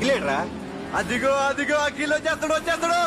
అఖిలేడ్రా. అదిగో అదిగో అఖిల్ వచ్చేస్తాడు వచ్చేస్తాడు.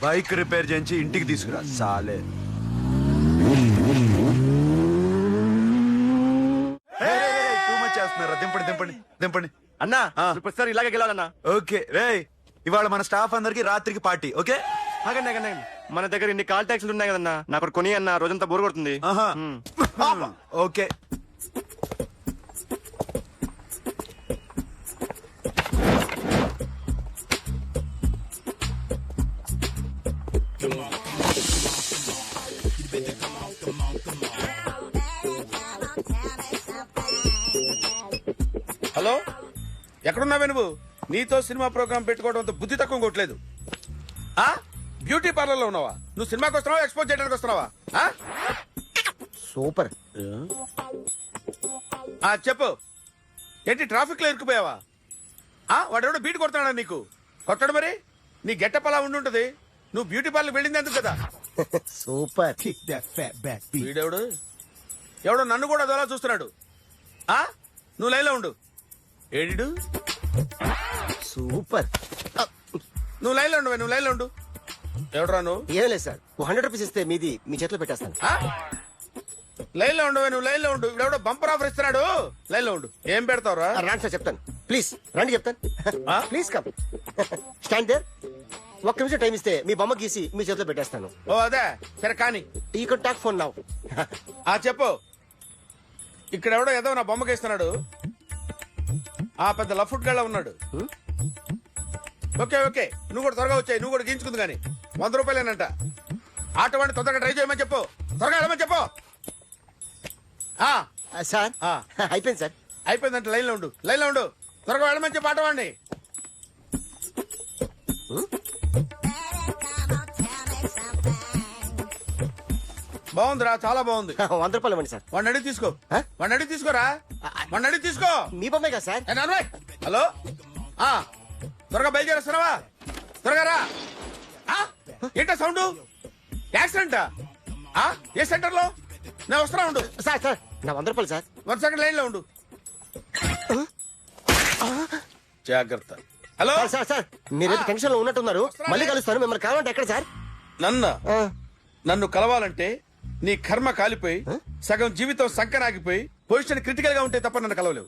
బైక్ రిపేర్ చేయించి ఇంటికి తీసుకురా సాలే. చేస్తున్నారా? దింపండి దింపండి దింపండి అన్నా. ప్రతిసారి ఇలాగే గెలాలన్నా. ఓకే రే, ఇవాళ మన స్టాఫ్ అందరికి రాత్రికి పార్టీ. ఓకే మన దగ్గర ఇన్ని కాల్ ట్యాక్సీలు ఉన్నాయి కదన్నా, నాకు కొని అన్న రోజంతా బోర్ కొడుతుంది. ఓకే హలో, ఎక్కడున్నావే నువ్వు? నీతో సినిమా ప్రోగ్రామ్ పెట్టుకోవడంతో బుద్ధి తక్కువ కొట్టలేదు. బ్యూటీ పార్లర్ లో ఉన్నావా? నువ్వు సినిమాకి వస్తున్నావా, ఎక్స్పోజ్ చేయడానికి వస్తున్నావా? సూపర్. చెప్పు, ఏంటి ట్రాఫిక్ లో ఇరుక్కుపోయావా? వాడెవడో బీట్ కొడుతున్నాడా నీకు? కొట్టాడు మరి. నీ గెట్టప్ అలా ఉండుంటది. నువ్వు బ్యూటీ పార్లర్ వెళ్ళింది ఎందుకు కదా? సూపర్. వీడెవడు? ఎవడో నన్ను కూడా అదోలా చూస్తున్నాడు. నువ్వు లైన్లో ఉండు. ఏడిడు? సూపర్. నువ్వు లైన్లో ఉండు, నువ్వు లైన్లో ఉండు. ఎవడరా నువ్వు? ఏం లేదు సార్, 100 రూపీస్ ఇస్తే మీది మీ చేతిలో పెట్టేస్తాను. లైన్లో ఉండు, నువ్వు లైన్లో ఉండు. ఎవడో బంపర్ ఆఫర్ ఇస్తున్నాడు. లైన్లో ఉండు. ఏం పెడతావురా? రాండి సార్, చెప్తాను. ప్లీజ్ రండి, చెప్తాను. Please come. Stand there. ఒక్క నిమిషం టైం ఇస్తే మీ బొమ్మ గీసి మీ చేతిలో పెట్టేస్తాను. ఓ అదే సరే కానీ. ఈ కెన్ టాక్ ఫోన్ నౌ. చెప్పు. ఇక్కడ ఎవడో ఏదో నా బొమ్మకి ఇస్తున్నాడు. పెద్ద లఫుట్ గళ్ళ ఉన్నాడు. ఓకే ఓకే, నువ్వు కూడా త్వరగా వచ్చాయి. నువ్వు కూడా గీంచుకుంది కానీ 100 రూపాయలేనంట. ఆటో వాడిని తొందరగా ట్రై చేయమని చెప్పు. త్వరగా వెళ్ళమని చెప్పు. సార్ అయిపోయింది సార్. అయిపోయిందంట. లైన్లో ఉండు, లైన్లో ఉండు. త్వరగా వెళ్ళమని చెప్పు ఆటో వాడిని. బాగుందిరా, చాలా బాగుంది. 100 రూపాయలు ఇవ్వండి సార్. వాడిని అడిగి తీసుకో. వాడిని అడిగి తీసుకోరా. వాడిని అడిగి తీసుకో. మీ బొమ్మే కదా సార్. హలో, త్వరగా బయలుదేరేస్తున్నావా? త్వరగా రా. ఏంటా సౌండ్? యాక్సిడెంటా? ఏ సెంటర్ లో? నేను వస్తున్నా ఉండు. సార్ సార్ నా 100 రూపాయలు సార్. 1 సెకండ్ లైన్ లో ఉండు. జాగ్రత్త. హలో సార్ సార్, మీరేదో టెన్షన్ లో ఉన్నట్టున్నారు. మళ్ళీ కలుస్తాను. మిమ్మల్ని కావాలంటే ఎక్కడ సార్? నన్ను కలవాలంటే నీ కర్మ కాలిపోయి సగం జీవితం సంకరాగిపోయి పొజిషన్ క్రిటికల్ గా ఉంటే తప్ప నన్ను కలవలేవు.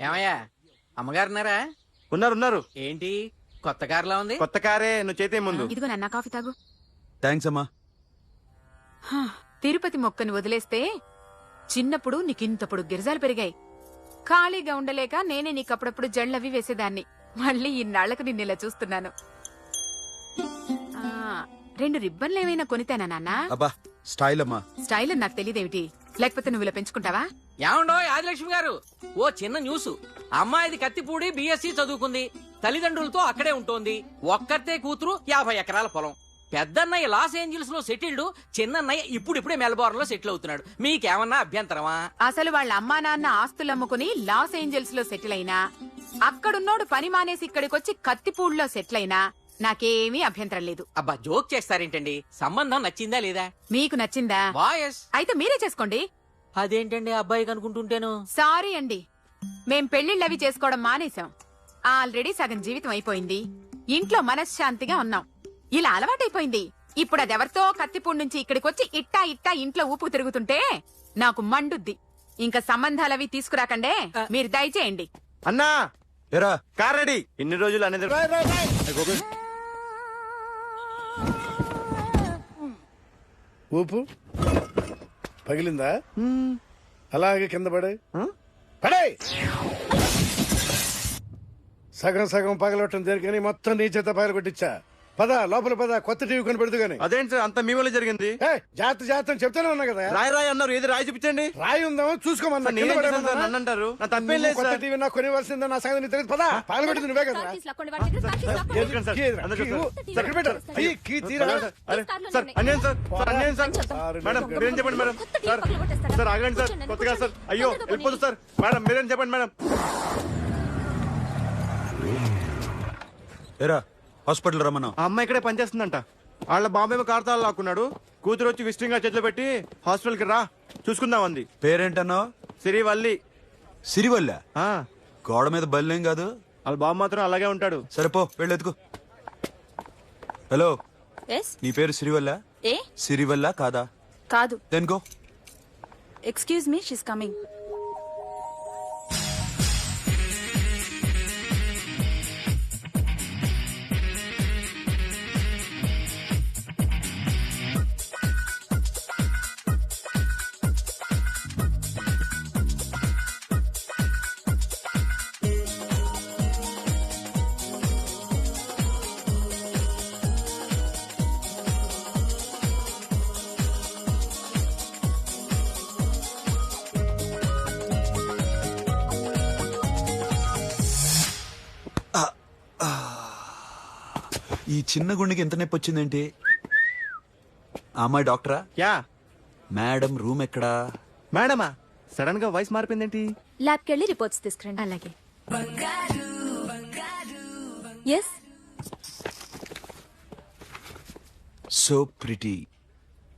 ఏమయ్యా, అమ్మగారున్నారా? ఉన్నారు. ఏంటి కొత్త కారులా ఉంది? కొత్త కారే, నువ్వు చేతే ముందు. ఇదిగో నాన్న కాఫీ తాగు. థ్యాంక్స్ అమ్మా. తిరుపతి మొక్కని వదిలేస్తే చిన్నప్పుడు నీకింతప్పుడు గిరిజాలు పెరిగాయి, ఖాళీగా ఉండలేక నేనే నీకు అప్పుడప్పుడు జళ్ళవి వేసేదాన్ని. మళ్ళీ ఇన్నాళ్లకు నిన్ను ఇలా చూస్తున్నాను. ఆ, 2 రిబ్బన్లు ఏమైనా కొనితేనా నాన్న? అబ్బా స్టైల్ అమ్మా. స్టైల్ అని నాకు తెలియదేమిటి? లేకపోతే నువ్వు ఇలా పెంచుకుంటావా? ఏమండో ఆదిలక్ష్మి గారు, ఓ చిన్న న్యూస్. అమ్మాయిది కత్తిపూడి బిఎస్సి చదువుకుంది, తల్లిదండ్రులతో అక్కడే ఉంటోంది. ఒక్కతే కూతురు, 50 ఎకరాల పొలం. పెద్దన్నయ్య లాస్ ఏంజల్స్ లో సెటిల్డ్, చిన్నన్నయ్య ఇప్పుడిప్పుడే మెల్బోర్న్ లో సెటిల్ అవుతున్నాడు. మీకేమన్నా అభ్యంతరమా? అసలు వాళ్ళ అమ్మా నాన్న ఆస్తులు అమ్ముకుని లాస్ ఏంజల్స్ లో సెటిల్ అయినా, అక్కడున్నోడు పని మానేసి ఇక్కడికొచ్చి కత్తిపూడిలో సెటిల్ అయినా నాకేమీ అభ్యంతరం లేదు. అబ్బా జోక్ చేస్తారేంటండి? సంబంధం నచ్చిందా లేదా? మీకు నచ్చిందా? వాయస్ అయితే మీరే చేసుకోండి. అదేంటండి అబ్బాయికి అనుకుంటుంటేను? సారీ అండి, మేం పెళ్లిళ్ళవి చేసుకోవడం మానేశాం. ఆల్రెడీ సగం జీవితం అయిపోయింది. ఇంట్లో మనశ్శాంతిగా ఉన్నాం. ఇలా అలవాటైపోయింది. ఇప్పుడు అదెవరితో కత్తిపూడి నుంచి ఇక్కడికొచ్చి ఇట్టా ఇట్టా ఇంట్లో ఊపు తిరుగుతుంటే నాకు మండుద్ది. ఇంకా సంబంధాలవి తీసుకురాకండే, మీరు దయచేయండి. అన్నా ఎరా కార్ రెడీ. ఇన్ని రోజులు అనేది ఊపు పగిలిందా? అలాగే కింద పడే పడే. సగం సగం పగలొట్టం దేనికని మొత్తం నీ చేత పగలగొట్టించా. పద లోపల పద, కొత్త టీవీ కొని పెడుతూ గాని. అదేంటి సార్ అంత మీ వల్ల జరిగింది? జాగ్రత్త చెప్తానే ఉన్నా కదా. రాయి రాయి అన్నారు, ఏది రాయి చూపించండి. రాయి ఉందామో చూసుకోమన్నా. నేనేం చేశాను సార్? నన్ను అంటారు, నా తప్పేం లేదు కొత్త సార్. టీవీ నాకు కొనివ్వాల్సిందే, నా సంగతి నీకు తెలియదు. పద పగలగొట్టింది నువ్వే కదా. ఎందుకండి సార్? అందరూ చూస్తారు. ఎక్కడ పెట్టారు? కీ తీరా. అరే సార్ అన్యాయం సార్, సార్ అన్యాయం సార్. మేడం మీరేం చెప్పండి మేడం. సార్ సార్ ఆగండి సార్, కొత్తగా సార్. అయ్యో వెళ్ళిపోదు సార్. మేడం మీరేం చెప్పండి మేడం. ఎరా హాస్పిటల్ రమ్మన్నా. ఆ అమ్మాయి ఇక్కడే పనిచేస్తుందంట. వాళ్ళ బాబేమో కార్తాలు లాక్కున్నాడు. కూతురు వచ్చి విజిటింగ్ గా చేతిలో పెట్టి హాస్పిటల్ కి రా చూసుకుందాం అంది. పేరేంటన్నావు? సిరివల్లి. సిరివల్ల? ఆ, గోడ మీద బల్లేం కాదు. వాళ్ళ బాబు మాత్రం అలాగే ఉంటాడు. సరిపో వెళ్ళెత్తుకు. హలో, ఎస్ నీ పేరు సిరివల్ల? ఏ సిరివల్ల కాదా? కాదు. Then go. Excuse me, she's coming. ఈ చిన్న గుండెకి ఎంత నొప్పి వచ్చిందేంటి? ఆ అమ్మాయి డాక్టరా? యా. మేడం రూమ్ ఎక్కడా? మేడమా? సడన్ గా వాయిస్ మారిపోయిందేంటి? ల్యాబ్ కెళ్ళి రిపోర్ట్స్ తీసుకురండి. అలాగే. Yes so pretty.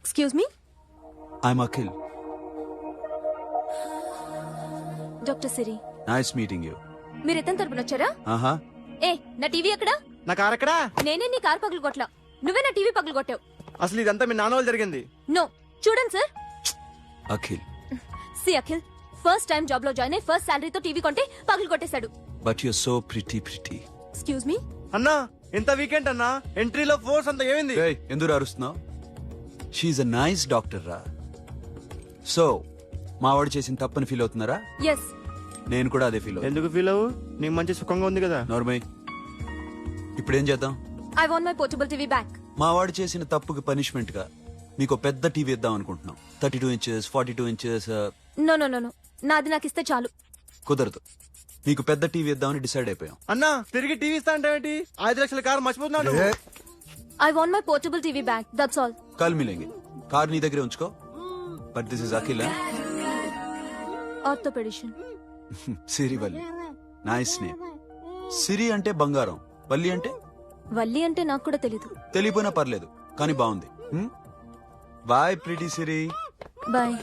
Excuse me, I'm Akhil. Doctor Siri. Nice meeting you. మీరు ఎత్తని తరపున వచ్చారా? ఆహా. ఏ నా టీవీ ఎక్కడా? నా కార్ ఎక్కడా? నేనే నీ కార్ పగలు కొట్లా, నువ్వే నా టీవీ పగలు కొట్టావు. అసలు ఇదంతా మీ నాన్న వాళ్ళు జరిగింది. నో, చూడండి sir. Akhil. See Akhil, first time job లో జాయిన్ అయ్యి ఫస్ట్ శాలరీతో టీవీ కొంటే పగలు కొట్టేశాడు. But you so pretty. Excuse me. అన్నా ఎంత వీకెండ్ అన్నా, ఎంట్రీలో ఫోర్స్ అంతా ఏమైంది? ఎందుకు అరుస్తున్నావు? షీఈ్ అ నైస్ డాక్టర్ రా. సో మా వాడు చేసిన తప్పని ఫీల్ అవుతున్నారా? ఎస్. నేను కూడా అదే ఫీల్ అవుతున్నా. ఎందుకు ఫీల్ అవ్వు? నీకు మంచి సుఖంగా ఉంది కదా. నార్మల్. ఇప్పుడు ఏం చేద్దాం? I want my portable TV back. మా వాడు చేసిన తప్పుకి పనిష్మెంట్ గా మీకు పెద్ద టీవీ ఇద్దాం అనుకుంటున్నాం. 32 inches, 42 inches. No no no no, నాది నాకు ఇస్తే చాలు. కుదరదు. మీకు పెద్ద టీవీ ఇద్దామని డిసైడ్ అయిపోయాం. అన్నా తిరిగి టీవీ ఇస్తా అంటే 5 లక్షల కారు మర్చిపోతున్నాడు. I want my portable TV back, that's all. కల్ మిలేంగే. కార్ నీ దగ్గరే ఉంచుకో. But this is Akhil. Orthopaedician. Sirivalli. Nice name. Siri అంటే బంగారం, వల్లి అంటే? వల్లి అంటే నాకు కూడా తెలీదు. తెలియపోయినా పర్లేదు, కానీ బాగుంది. Bye pretty Siri. Bye.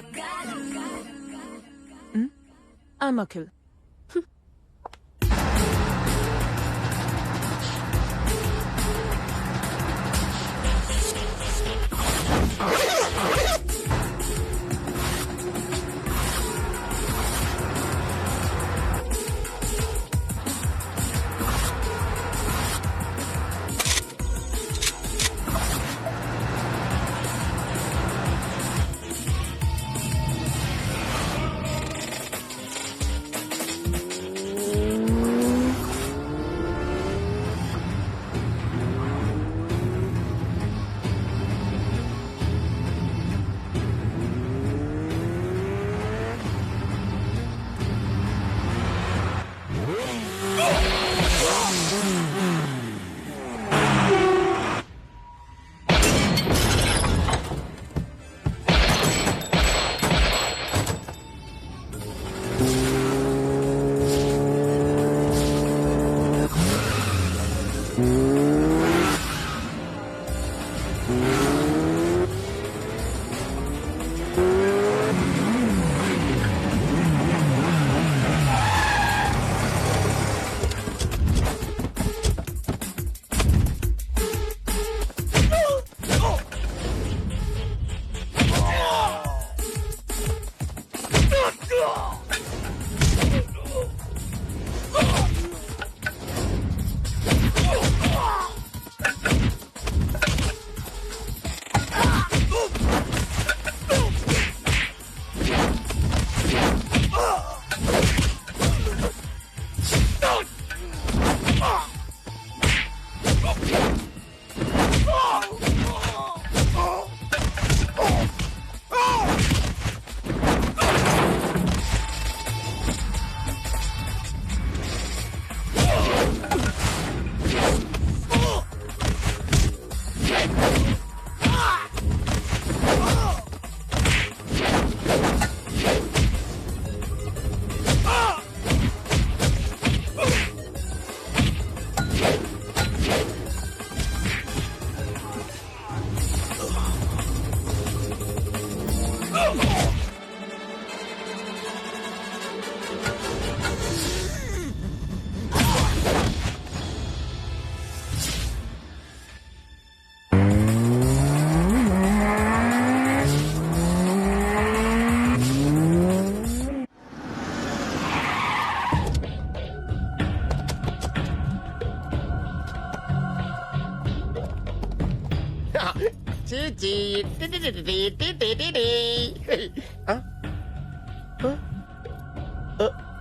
I'm Akhil.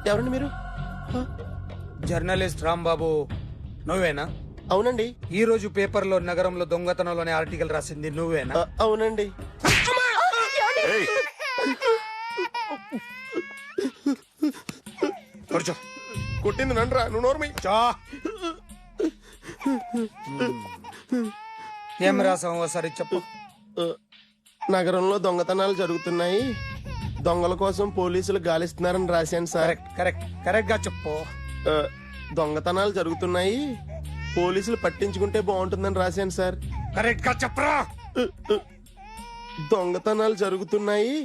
ఎవరండి మీరు? జర్నలిస్ట్ రాంబాబు నువ్వేనా? అవునండి. ఈ రోజు పేపర్లో నగరంలో దొంగతనంలోనే ఆర్టికల్ రాసింది నువ్వేనా? అవునండి. కూర్చో. కొట్టింది నండ్రా, నువ్వు నోర్మి. ఏం రాసావు ఒకసారి చెప్పు. నగరంలో దొంగతనాలు జరుగుతున్నాయి, దొంగల కోసం పోలీసులు గాలిస్తున్నారని రాశాను సార్. కరెక్ట్ గా చెప్పు. దొంగతనాలు జరుగుతున్నాయి, పోలీసులు పట్టించుకుంటే బాగుంటుందని రాశాను సార్. కరెక్ట్ గా చెప్పరా. దొంగతనాలు జరుగుతున్నాయి,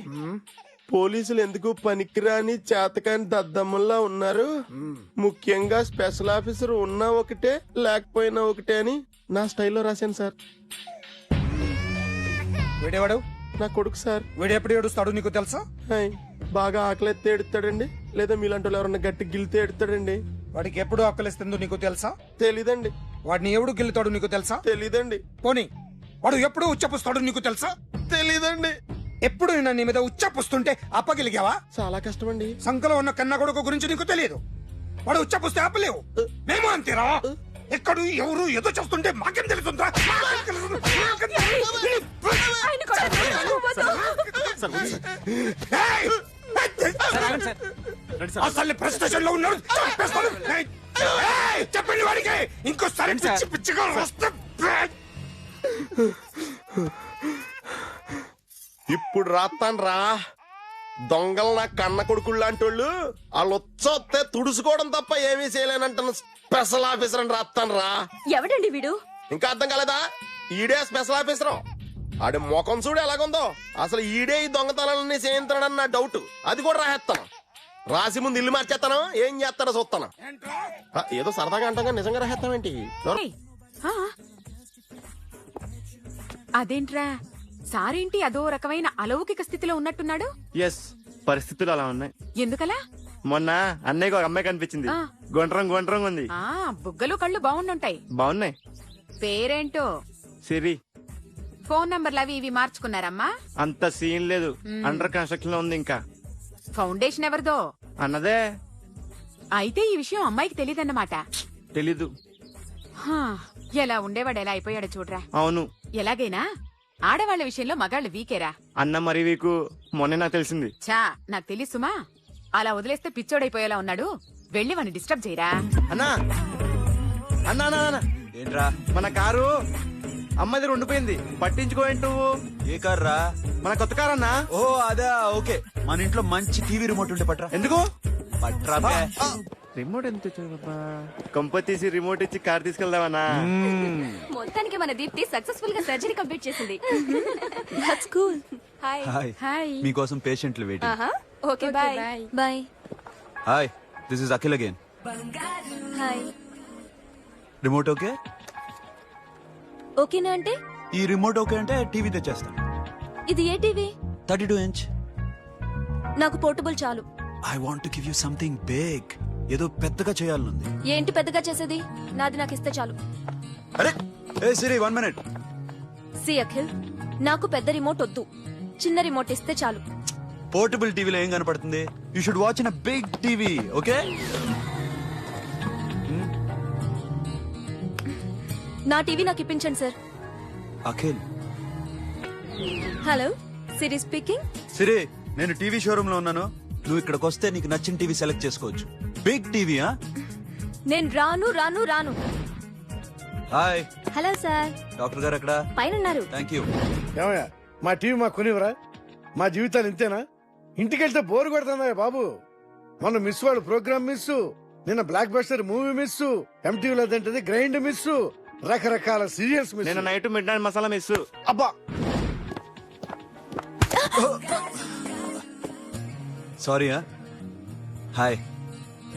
పోలీసులు ఎందుకు పనికిరాని చేతకాని దద్దమ్మల్లా ఉన్నారు, ముఖ్యంగా స్పెషల్ ఆఫీసర్ ఉన్నా ఒకటే లేకపోయినా ఒకటే అని నా స్టైల్లో రాశాను సార్. వీడేవాడు? నా కొడుకు సార్. వీడు ఎప్పుడు ఏడుస్తాడు నీకు తెలుసా? బాగా ఆకలిస్తే ఎడుతాడండి, లేదా మీలాంటి వాళ్ళు ఎవరన్నా గట్టి గిల్తే ఎడుతాడండి. వాడికి ఎప్పుడు ఆకలిస్తుందో నీకు తెలుసా? తెలీదండి. వాడిని ఎవడు గిల్లుతాడు నీకు తెలుసా? తెలీదండి. పోనీ వాడు ఎప్పుడు ఉచ్చపుస్తాడు నీకు తెలుసా? తెలీదండి. ఎప్పుడు నేను నీ మీద ఉచ్చపుస్తుంటే అప్పగిలిగావా? చాలా కష్టమండి. సంకలో ఉన్న కన్న కొడుకు గురించి నీకు తెలియదు. వాడు ఉచ్చపుస్తే ఆపలేవు. మేము అంతేరా. ఎక్కడు ఎవరు ఏదో చేస్తుంటే మాకేం తెలుస్తుందా? అసలు ప్రెస్ స్టేషన్ లో ఉన్నాడు. చెప్పండి వాడికి ఇంకోసారి పిచ్చి పిచ్చిగా వస్తే. ఇప్పుడు రాత్తాను రా. దొంగలు నా కన్న కొడుకులు లాంటి వాళ్ళు వాళ్ళు వచ్చొస్తే తుడుచుకోవడం తప్ప ఏమీ చేయలేనంటాను. స్పెషల్ ఆఫీసర్ అని రాత్తాను రా. ఎవడండి వీడు? ఇంకా అర్థం కాలేదా? ఈడే స్పెషల్ ఆఫీసర్. ఆడి ముఖం చూడు ఎలాగుందో. అసలు ఈడే ఈ దొంగతనాలన్నీ చేయించాడని నా డౌట్. అది కూడా రాసేస్తాను. రాసి ముందు ఇల్లు మార్చేస్తాను, ఏం చేస్తాడో చూస్తాను. ఏదో సరదాగా అంటాగా నిజంగా రాసేస్తామేంటి? అదేంట్రా సారేంటి అదో రకమైన అలౌకిక స్థితిలో ఉన్నట్టున్నాడు? ఎస్, పరిస్థితులు అలా ఉన్నాయి. ఎందుకలా? మొన్న అన్నయ్యకు ఒక అమ్మాయి కనిపించింది. గుండ్రం ఉంది. బుగ్గలు కళ్ళు బాగుండుంటాయి. బాగున్నాయి. పేరేంటో? సిరి. ఫోన్ నంబర్లు అవి ఇవి మార్చుకున్నారమ్మా? అంత సీన్ లేదు, అండర్ కన్స్ట్రక్షన్ లో ఉంది. ఇంకా ఫౌండేషన్ ఎవరిదో? అన్నదే. అయితే ఈ విషయం అమ్మాయికి తెలియదన్నమాట. తెలీదు. ఎలా ఉండేవాడు ఎలా అయిపోయాడు చూడరా. అవును. ఎలాగైనా ఆడవాళ్ల విషయంలో మగాళ్ళు వీకేరా. అన్న మరి వీకు మొన్నే నాకు తెలిసింది. చా నాకు తెలుసుమా. అలా వదిలేస్తే పిచ్చోడైపోయేలా ఉన్నాడు. వెళ్ళి వాడిని డిస్టర్బ్ చేయరా. అన్నా అన్నా అన్నా ఏంట్రా? మన కారు అమ్మది ఉండిపోయింది, పట్టించుకోండి నువ్వు. ఏ కార్ రా? మన కొత్త కారు అన్నా. ఓ అదా, ఓకే. మన ఇంట్లో మంచి టీవీ రిమోట్ ఉంటే పట్రా. ఎందుకు? పట్రా. రిమోట్ ఎంత కంప తీసి రిమోట్ ఇచ్చి కార్ తీసుకెళ్దామన్నా. మొత్తానికి మన దీప్తి సక్సెస్ఫుల్ గా సర్జరీ కంప్లీట్ చేసింది. That's cool. హాయ్. హాయ్. మీకోసం పేషెంట్లు waiting. Okay bye. Bye. Hi, this is Akhil again. Hi. Remote okay? ఓకేనా అంటే? ఈ రిమోట్ ఓకే అంటే టీవీ తెచ్చేస్తాను. ఇది ఏ టీవీ? 32 ఇంచ్. నాకు పోర్టబుల్ చాలు. I want to give you something big. ఏదో పెద్దగా చేయాలనుంది. ఏంటి పెద్దగా చేసేది? నాది నాకు ఇస్తే చాలు. అరే ఏ సిరి 1 minute. సి అఖిల్, నాకు పెద్ద రిమోట్ వద్దు, చిన్న రిమోట్ ఇస్తే చాలు. పోర్టబుల్ టీవీలో ఏం కనపడుతుంది? You should watch in a big TV. Okay నా టీవీ నాకు ఇప్పించండి sir. Akhil. Hello, Siri speaking. Siri, నేను టీవీ షోరూమ్ లో ఉన్నాను. నువ్వు ఇక్కడికి వస్తే నీకు నచ్చిన టీవీ సెలెక్ట్ చేసుకోవచ్చు. Big TV. నేను రాను రాను రాను. హాయ్. Hello sir. డాక్టర్ గారు ఎక్కడ? పైన ఉన్నారు. Thank you. ఏమయ్యా, మా టీవీ మాకు కొనివరా? మా జీవితాలు ఇంతేనా? ఇంటికెళ్తే బోర్ కొడుతుందా బాబు? మొన్న మిస్ వాళ్ళు ప్రోగ్రామ్ మిస్, నిన్న బ్లాక్ బస్టర్ మూవీ మిస్, ఎంటీవీలో తింటది గ్రైండ్ మిస్, రకరకాల సీరియల్స్ మిస్. నిన్న night midnight masala miss. అబ్బా, sorry. Hi.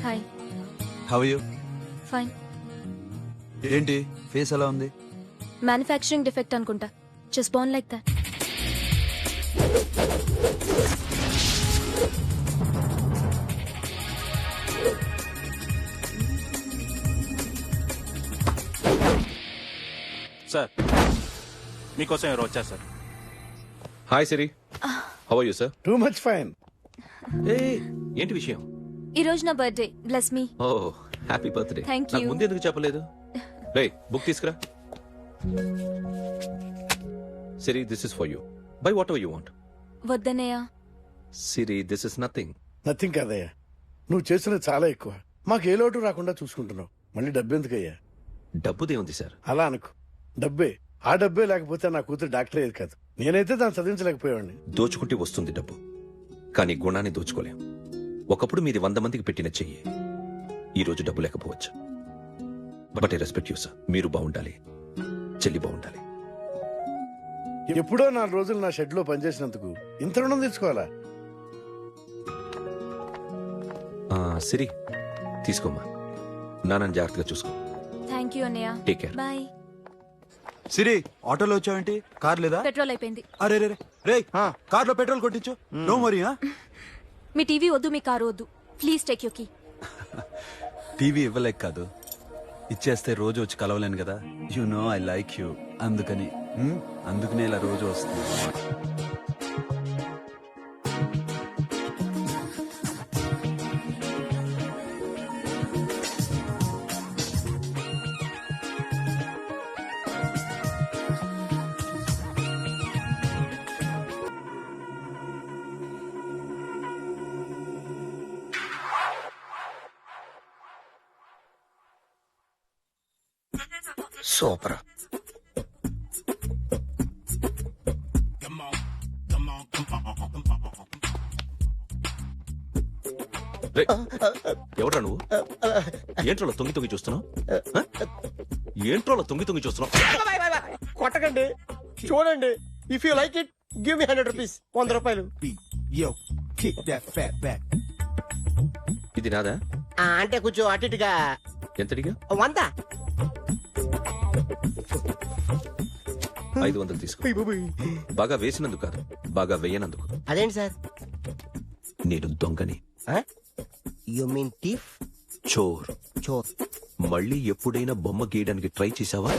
Hi. How you? Fine. ఏంటి ఫేస్ ఎలా ఉంది? మ్యానుఫ్యాక్చరింగ్ డిఫెక్ట్ అనుకుంటా. Just born like that. Sir, మీకోసం ఎవరు వచ్చారు sir? Hi Siri, how are you sir? Too much fine. ఏ ఏంటి విషయం? ఈ రోజు నా birthday. Bless me. Oh happy birthday. Thank you. నాకు ముందు ఎందుకు చెప్పలేదు? రే బుక్ తీసుకురా. Siri, this is for you. Buy whatever you want. వద్దనయ్య. Siri, this is nothing. Nothing కాదయ్యా, నువ్వు చేస్తున్నది చాలా ఎక్కువ. మాకు ఏ లోటు రాకుండా చూసుకుంటున్నావు. మళ్ళీ డబ్బు ఎందుకయ్యా? డబ్బుదే ఉంది సార్. అలా అనుకో, డబ్బే. ఆ డబ్బే లేకపోతే నా కూతురు డాక్టర్ అయ్యేది కాదు. నేనైతే దాన్ని చదివించలేకపోయాడిని. దోచుకుంటే వస్తుంది డబ్బు, కానీ గుణాన్ని దోచుకోలేం. ఒకప్పుడు మీది 100 మందికి పెట్టిన చెయ్యి ఈ రోజు డబ్బు లేకపోవచ్చు. But I respect you sir. మీరు బాగుండాలి, చెల్లి బాగుండాలి. ఎప్పుడో 4 రోజులు నా షెడ్ లో పనిచేసినందుకు ఇంత రుణం తెచ్చుకోవాలా? సిరి, తీసుకోమ్మా. నాన్నని జాగ్రత్తగా చూసుకో. థ్యాంక్ యూ అన్నయ్య. Take care. బాయ్. సిరి, ఆటోలో వచ్చావేంటి? కార్ లేదా? పెట్రోల్ అయిపోయింది. అరే రే రే, కార్ లో పెట్రోల్ కొట్టించు. No worry. మీ టీవీ వద్దు, మీ కారు వద్దు. Please take you key. TV ఇవ్వలేక కాదు, ఇచ్చేస్తే రోజు వచ్చి కలవలేను కదా. You know I like you. అందుకనే ఇలా రోజు వస్తుంది. సూపర్. ఎవడ్రా నువ్వు? ఏంట్రోలో తొంగి తొంగి చూస్తున్నావు? ఏంట్రోలో తొంగి తొంగి చూస్తున్నావు? కొట్టకండి, చూడండి. If you like it give me 100 rupees. 100 రూపాయలు. ఇది నాదా? అంటే కొంచెం అటు ఇటుగా. ఎంతడిగా? 100. 500 తీసుకో. బాగా వేసినందుకు కాదు, బాగా వేయనందుకు. అదేంటి సార్? నేను దొంగని. You mean thief? చోర్. చోర్. మళ్ళీ ఎప్పుడైనా బొమ్మ గీయడానికి ట్రై చేసావా?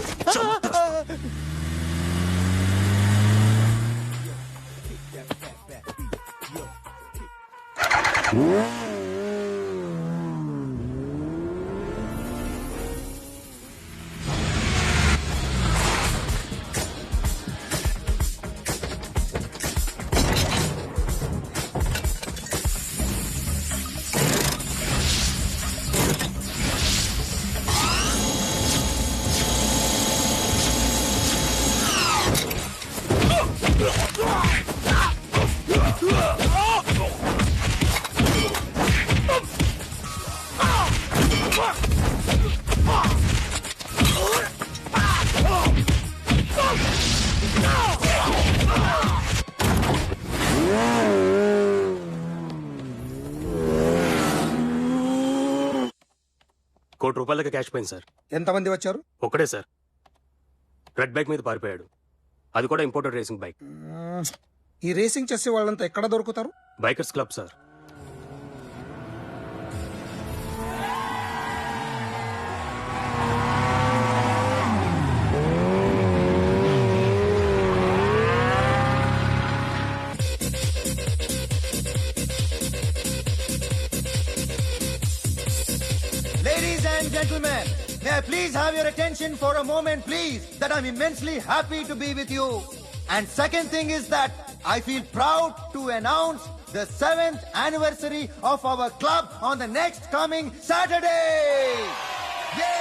₹1,00,00,000 క్యాష్ పోయింది సార్. ఎంతమంది వచ్చారు? ఒక్కడే సార్. రెడ్ బైక్ మీద పారిపోయాడు. అది కూడా ఇంపోర్టెడ్ రేసింగ్ బైక్. ఈ రేసింగ్ చేసే వాళ్ళంతా ఎక్కడ దొరుకుతారు? Bikers club sir. and gentlemen, may I please have your attention for a moment, please, that I'm immensely happy to be with you. And second thing is that I feel proud to announce the 7th anniversary of our club on the next coming Saturday. Yay!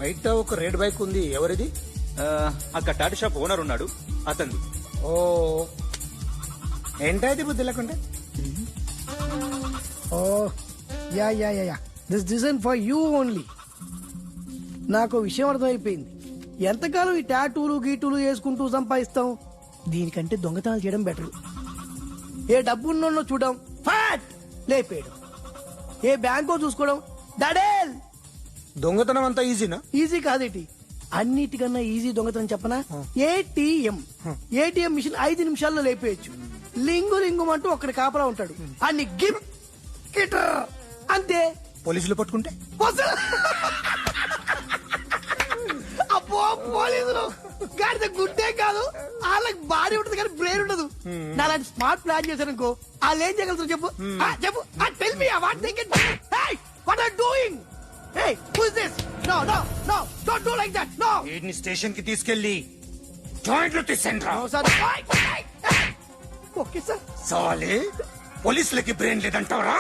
బయట ఒక red bike ఉంది, ఎవరిది? అక్కడ Tata shop owner ఉన్నాడు, అతను. ఓ ఏంటది బుద్ధి లేకుండా? Oh yeah yeah yeah yeah this design for you only. నాకు విషయం అర్థమైపోయింది. ఎంతకాలం ఈ టాటూలు గీటూలు వేసుకుంటూ సంపాదిస్తాం? దీనికంటే దొంగతనాలు చేయడం బెటర్. ఏ డబ్బు ఉన్నోన్నో చూడడం, ఫ్యాట్ లేపేయడం. ఏ బ్యాంకో చూసుకోవడం, దడేల్. దొంగతనం అంతా ఈజీనా? ఈజీ కాదేటి, అన్నిటికన్నా ఈజీ దొంగతనం చెప్పనా? ఏటీఎం. ఏటీఎం మిషన్ 5 నిమిషాల్లో లేపేయచ్చు. లింగు లింగు అంటూ ఒక్కడి కాపలా ఉంటాడు, అన్ని గిమ్ గిటర్ అంతే. పోలీసులు పట్టుకుంటే? అబ్బో పోలీసులు గాడిద గుడ్డే కాదు, వాళ్ళకి బాడీ ఉంటుంది కానీ బ్రెయిన్ ఉండదు. నా అలాంటి స్మార్ట్ ప్లాన్ చేశాను అనుకో, వాళ్ళు ఏం చేయగలుగుతారు చెప్పు? చెప్పు, tell me what they can. Hey what are doing? Hey, who is this? No, no, no, don't do like that, no. వీడిని స్టేషన్ కి తీసుకెళ్లి జాయింట్లు తీసేంద్రా. No, sir. Okay, sir. సాలే, పోలీసులకి బ్రెయిన్ లేదంటావరా?